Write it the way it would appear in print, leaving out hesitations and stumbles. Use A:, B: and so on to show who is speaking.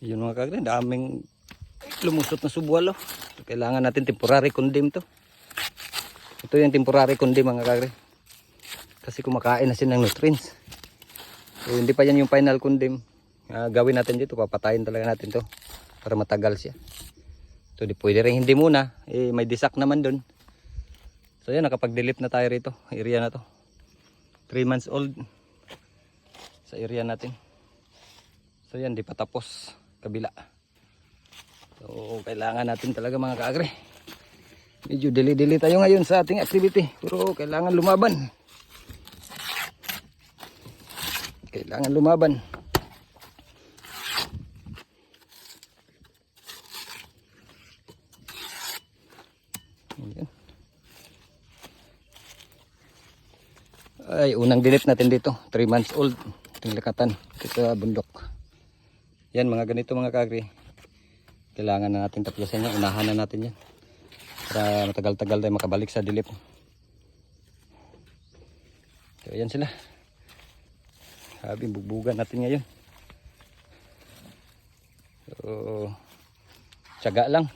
A: Yun mga kagre, daming lumusot na subwalo. Kailangan natin temporary condem to. Ito yung temporary condem mga kagre. Kasi kumakain na sila ng nutrients. So hindi pa yan yung final condem. Gawin natin dito, papatayin talaga natin to para matagal siya. So di pwede rin hindi muna, may disak naman doon. So yan, nakapag-delete na tayo rito, area na to. 3 months old sa area natin. So yan, di pa tapos kabila. So kailangan natin talaga mga kaagre. Medyo dili-dili tayo ngayon sa ating activity, pero kailangan lumaban. Kailangan lumaban. Ayan. Ay, unang delete natin dito, 3 months old, ating lakatan dito sa bundok. Yan, mga ganito mga kagri, kailangan na natin tapusin yan, unahan na natin yan para matagal-tagal tayo makabalik sa delete. So yan sila, sabi bugbugan natin ngayon. So tiyaga lang.